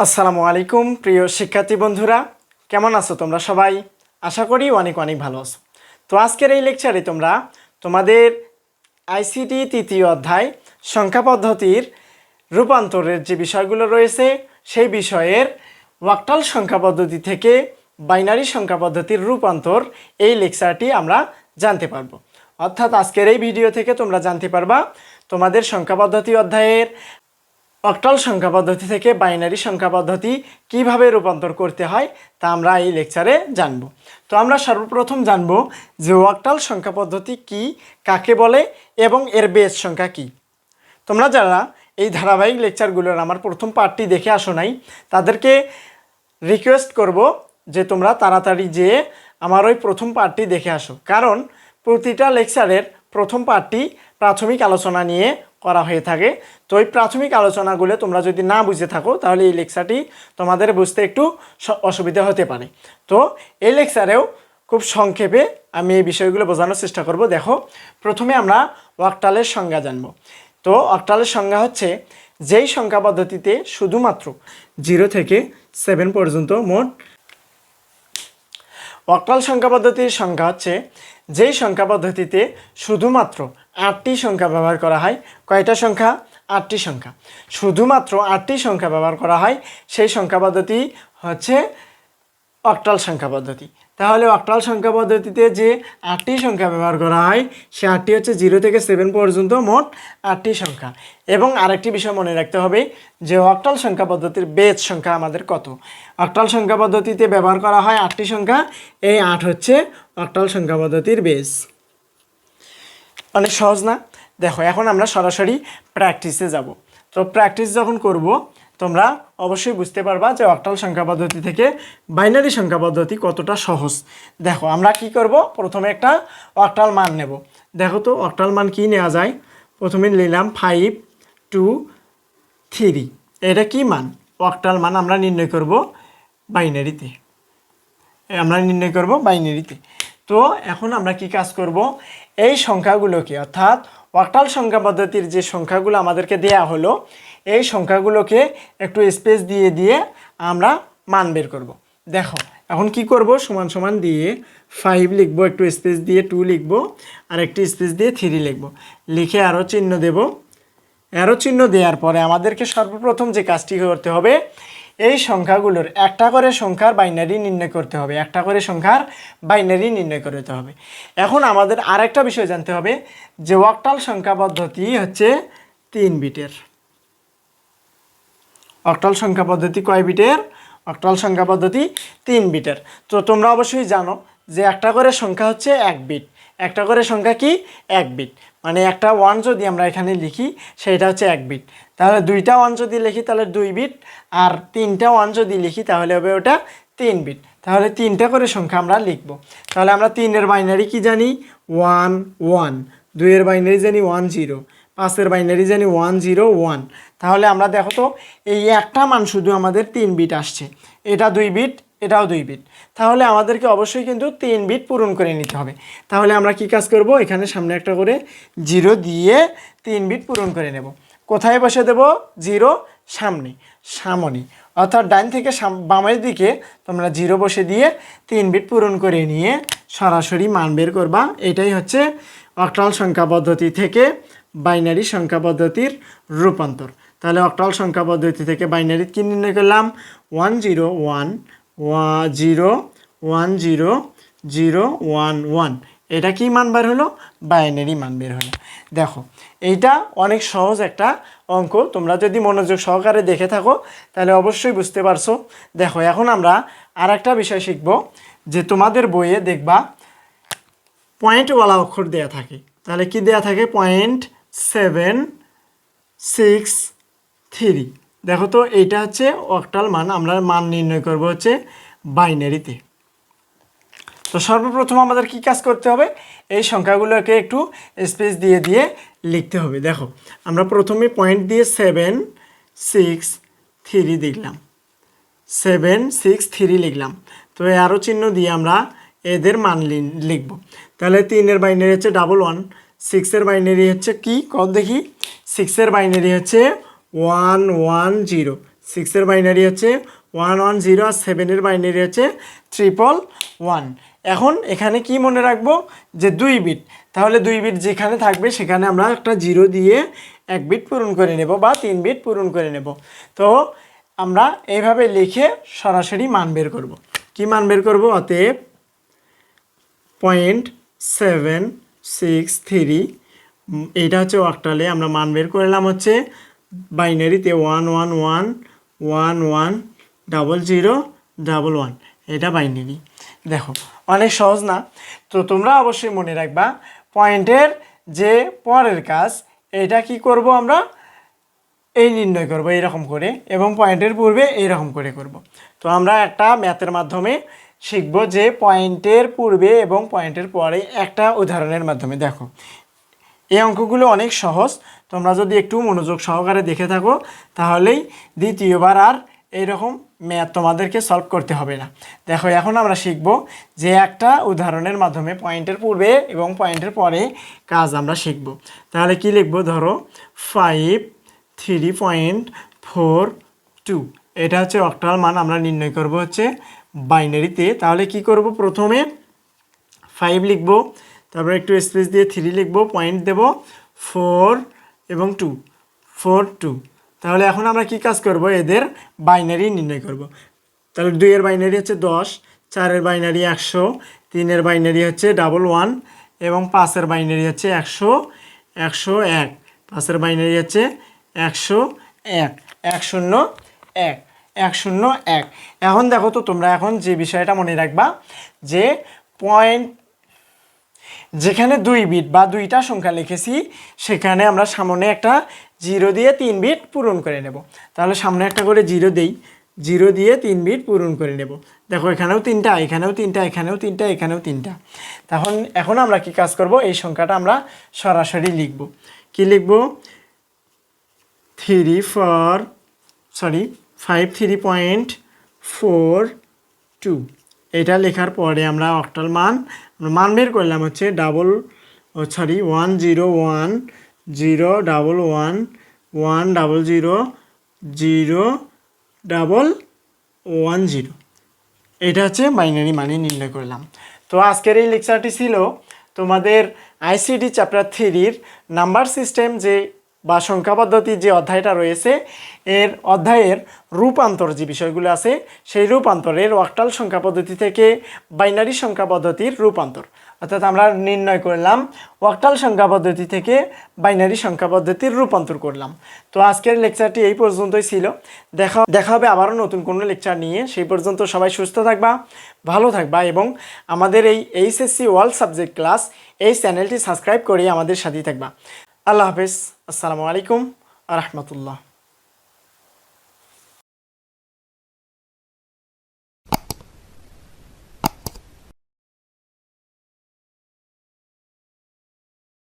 আসসালামু আলাইকুম প্রিয় শিক্ষার্থী বন্ধুরা, কেমন আছো তোমরা সবাই? আশা করি অনেক অনেক ভালো আছো। তো আজকের এই লেকচারে তোমরা তোমাদের আইসিটি তৃতীয় অধ্যায় সংখ্যা পদ্ধতির রূপান্তরের যে বিষয়গুলো রয়েছে সেই বিষয়ের ওয়াক্টাল সংখ্যা পদ্ধতি থেকে বাইনারি সংখ্যা পদ্ধতির রূপান্তর এই লেকচারটি আমরা জানতে পারবো। অর্থাৎ আজকের এই ভিডিও থেকে তোমরা জানতে পারবা তোমাদের সংখ্যা পদ্ধতি অধ্যায়ের অক্টাল সংখ্যা পদ্ধতি থেকে বাইনারি সংখ্যা পদ্ধতি কিভাবে রূপান্তর করতে হয় তা আমরা এই লেকচারে জানব। তো আমরা সর্বপ্রথম জানব যে অক্টাল সংখ্যা পদ্ধতি কি, কাকে বলে এবং এর বেস সংখ্যা কি। তোমরা যারা এই ধারাবাহিক লেকচারগুলোর আমার প্রথম পার্টটি দেখে আসো নাই তাদেরকে রিকোয়েস্ট করব যে তোমরা তাড়াতাড়ি যেয়ে আমার ওই প্রথম পার্টটি দেখে আসো, কারণ প্রতিটা লেকচারের প্রথম পার্টটি প্রাথমিক আলোচনা নিয়ে করা হয়ে থাকে। তো এই প্রাথমিক আলোচনাগুলো তোমরা যদি না বুঝে থাকো তাহলে এই লেকচারটি তোমাদের বুঝতে একটু অসুবিধা হতে পারে। তো এই লেকচারেও খুব সংক্ষেপে আমি এই বিষয়গুলো বোঝানোর চেষ্টা করব। দেখো, প্রথমে আমরা অক্টালের সংজ্ঞা জানব। তো অক্টালের সংজ্ঞা হচ্ছে যেই সংখ্যা পদ্ধতিতে শুধুমাত্র 0 থেকে 7 পর্যন্ত মোট। অক্টাল সংখ্যা পদ্ধতির সংখ্যা হচ্ছে যেই সংখ্যা পদ্ধতিতে শুধুমাত্র 8টি সংখ্যা ব্যবহার করা হয়। কয়টা সংখ্যা? 8টি সংখ্যা। শুধুমাত্র 8টি সংখ্যা ব্যবহার করা হয় সেই সংখ্যা পদ্ধতি হচ্ছে অক্টাল সংখ্যা পদ্ধতি। তাহলে অক্টাল সংখ্যা পদ্ধতিতে যে 8টি সংখ্যা ব্যবহার করা হয় সে 8টি হচ্ছে 0 থেকে 7 পর্যন্ত মোট 8টি সংখ্যা। এবং আরেকটি বিষয় মনে রাখতে হবে যে অক্টাল সংখ্যা পদ্ধতির বেস সংখ্যা আমাদের কত। অক্টাল সংখ্যা পদ্ধতিতে ব্যবহার করা হয় 8টি সংখ্যা, এই 8 হচ্ছে অক্টাল সংখ্যা পদ্ধতির বেস। অনেক সহজ না? দেখো, এখন আমরা সরাসরি প্র্যাকটিসে যাব। তো প্র্যাকটিস যখন করব তোমরা অবশ্যই বুঝতে পারবা যে অক্টাল সংখ্যা পদ্ধতি থেকে বাইনারি সংখ্যা পদ্ধতি কতটা সহজ। দেখো, আমরা কি করব, প্রথমে একটা অক্টাল মান নেব। দেখো তো অক্টাল মান কি নেওয়া যায়। প্রথমে নিলাম 5 2 3। এটা কি মান? অক্টাল মান আমরা নির্ণয় করব বাইনারিতে। তো এখন আমরা কি কাজ করব, এই সংখ্যাগুলোকে অর্থাৎ অক্টাল সংখ্যা পদ্ধতির যে সংখ্যাগুলো আমাদেরকে দেয়া হলো এই সংখ্যাগুলোকে একটু স্পেস দিয়ে দিয়ে আমরা মান বের করব। দেখো, এখন কি করব, সমান সমান দিয়ে 5 লিখব, একটু স্পেস দিয়ে 2 লিখব, আর একটি স্পেস দিয়ে 3 লিখব, লিখে আরও চিহ্ন দেব। অ্যারো চিহ্ন দেওয়ার পরে আমাদেরকে সর্বপ্রথম যে কাজটি করতে হবে, এই সংখ্যাগুলোর একটা করে সংখ্যার বাইনারি নির্ণয় করতে হবে। এখন আমাদের আরেকটা বিষয় জানতে হবে যে অক্টাল সংখ্যা পদ্ধতি হচ্ছে 3 বিটের। অক্টাল সংখ্যা পদ্ধতি কয় বিটের? অক্টাল সংখ্যা পদ্ধতি 3 বিটের। তো তোমরা অবশ্যই জানো যে একটা করে সংখ্যা হচ্ছে 1 বিট। একটা করে সংখ্যা কি? 1 বিট। মানে একটা 1 যদি আমরা এখানে লিখি সেটা হচ্ছে 1 বিট। তাহলে 2টা 1 যদি লিখি তাহলে 2 বিট, আর 3টা 1 যদি লিখি তাহলে হবে ওটা 3 বিট। তাহলে 3টা করে সংখ্যা আমরা লিখব। তাহলে আমরা 3-এর বাইনারি কি জানি? 1 1। 2-এর বাইনারি জানি 1 0। 5-এর বাইনারি জানি 1 0 1। তাহলে আমরা দেখো তো এই একটা মান শুধু আমাদের 3 বিট আসছে। এটা 2 বিট, এটাও 2 বিট। তাহলে আমাদেরকে অবশ্যই কিন্তু 3 বিট পূরণ করে নিতে হবে। তাহলে আমরা কি কাজ করব, এখানে সামনে একটা করে 0 দিয়ে 3 বিট পূরণ করে নেব। কোথায় বসে দেব? 0 সামনে, অর্থাৎ ডান থেকে বামের দিকে তোমরা 0 বসে দিয়ে 3 বিট পূরণ করে নিয়ে সরাসরি মান বের করবা। এটাই হচ্ছে অক্টাল সংখ্যা পদ্ধতি থেকে বাইনারি সংখ্যা পদ্ধতির রূপান্তর। তাহলে অক্টাল সংখ্যা পদ্ধতি থেকে বাইনারি কি নির্ণয় করলাম? 1 0 1 0 1 0 0 1 1। এটা কি মান বের হলো? বাইনারি মান বের হলো। দেখো, এইটা অনেক সহজ একটা অঙ্ক। তোমরা যদি মনোযোগ সহকারে দেখে থাকো তাহলে অবশ্যই বুঝতে পারছো। দেখো, এখন আমরা আর একটা বিষয় শিখব যে তোমাদের বইয়ে দেখবা পয়েন্টওয়ালা অক্ষর দেয়া থাকে। তাহলে কি দেয়া থাকে? 0.763। দেখো তো এইটা হচ্ছে অক্টাল মান। আমরা মান নির্ণয় করব হচ্ছে বাইনারিতে। তো সর্বপ্রথম আমাদের কি কাজ করতে হবে, এই সংখ্যাগুলোকে একটু স্পেস দিয়ে দিয়ে লিখতে হবে। দেখো, আমরা প্রথমে পয়েন্ট দিয়ে 7 6 3 লিখলাম, 7 6 3 লিখলাম। তো আরও চিহ্ন দিয়ে আমরা এদের মান লিখব। তাহলে 3-এর বাইনারি হচ্ছে 11, 6-এর বাইনারি হচ্ছে কি? কত দেখি? 6-এর বাইনারি হচ্ছে 1 1 0। 6-এর বাইনারি হচ্ছে 110 আর 7-এর বাইনারি হচ্ছে 111। এখন এখানে কি মনে রাখবো যে 2 বিট, তাহলে 2 বিট যেখানে থাকবে সেখানে আমরা একটা 0 দিয়ে 1 বিট পূরণ করে নেব বা 3 বিট পূরণ করে নেব। তো আমরা এইভাবে লিখে সরাসরি মান বের করব। কি মান বের করব? অতএব 0.763, এইটা হচ্ছে অক্টালে, আমরা মান বের করলাম হচ্ছে বাইনারিতে 111110011, এটা বাইনারি। দেখো অনেক সহজ না? তো তোমরা অবশ্যই মনে রাখবা পয়েন্টের যে পরের কাজ এটা কি করব আমরা এই নির্ণয় করব এইরকম করে, এবং পয়েন্টের পূর্বে এইরকম করে করব। তো আমরা একটা ম্যাথের মাধ্যমে শিখব যে পয়েন্টের পূর্বে এবং পয়েন্টের পরে একটা উদাহরণের মাধ্যমে। দেখো এই অঙ্কগুলো অনেক সহজ, তোমরা যদি একটু মনোযোগ সহকারে দেখে থাকো তাহলেই দ্বিতীয়বার আর এইরকম ম্যাথ তোমাদেরকে সলভ করতে হবে না। দেখো এখন আমরা শিখব যে একটা উদাহরণের মাধ্যমে পয়েন্টের পূর্বে এবং পয়েন্টের পরে কাজ আমরা শিখব। তাহলে কি লিখব? ধরো 53.42, এটা হচ্ছে অক্টাল মান, আমরা নির্ণয় করব হচ্ছে বাইনারিতে। তাহলে কি করব? প্রথমে 5 লিখব, তারপরে একটু স্পেস দিয়ে 3 লিখব, পয়েন্ট দেব 4 এবং 2, 4 2। তাহলে এখন আমরা কি কাজ করব? এদের বাইনারি নির্ণয় করব। তাহলে 2-এর বাইনারি হচ্ছে 10, 4-এর বাইনারি 100, 3-এর বাইনারি হচ্ছে 11 এবং 5-এর বাইনারি হচ্ছে 101, 5-এর বাইনারি হচ্ছে 101, 101। এখন দেখো তো তোমরা এখন যে বিষয়টা মনে রাখবা যে পয়েন্ট যেখানে 2 বিট বা 2টা সংখ্যা লিখেছি সেখানে আমরা সামনে একটা 0 দিয়ে 3 বিট পূরণ করে নেব। তাহলে সামনে একটা করে 0 দেই, 0 দিয়ে 3 বিট পূরণ করে নেব। দেখো এখানেও 3টা, এখানেও 3টা, এখানেও 3টা, এখানেও 3টা। এখন আমরা কি কাজ করব? এই সংখ্যাটা আমরা সরাসরি লিখব। কি লিখব? 53.42। এটা লেখার পরে আমরা অক্টাল মান বের করলাম হচ্ছে 1010111000010। এটা হচ্ছে বাইনারি মানে নির্ণয় করলাম। তো আজকের এই লেকচারটি ছিল তোমাদের আইসিটি চ্যাপ্টার 3-র নাম্বার সিস্টেম যে বা সংখ্যা পদ্ধতির যে অধ্যায়টা রয়েছে এর অধ্যায়ের রূপান্তর যে বিষয়গুলো আছে সেই রূপান্তরের অক্টাল সংখ্যা পদ্ধতি থেকে বাইনারি সংখ্যা পদ্ধতির রূপান্তর, অর্থাৎ আমরা নির্ণয় করলাম অক্টাল সংখ্যা পদ্ধতি থেকে বাইনারি সংখ্যা পদ্ধতির রূপান্তর করলাম। তো আজকের লেকচারটি এই পর্যন্তই ছিল। দেখা হবে আবারও নতুন কোনো লেকচার নিয়ে। সেই পর্যন্ত সবাই সুস্থ থাকবা, ভালো থাকবা এবং আমাদের এই HSC অল সাবজেক্ট ক্লাস এই চ্যানেলটি সাবস্ক্রাইব করে আমাদের সাথেই থাকবা। আল্লাহ হাফেজ। আসসালামু আলাইকুম ওয়া রাহমাতুল্লাহ।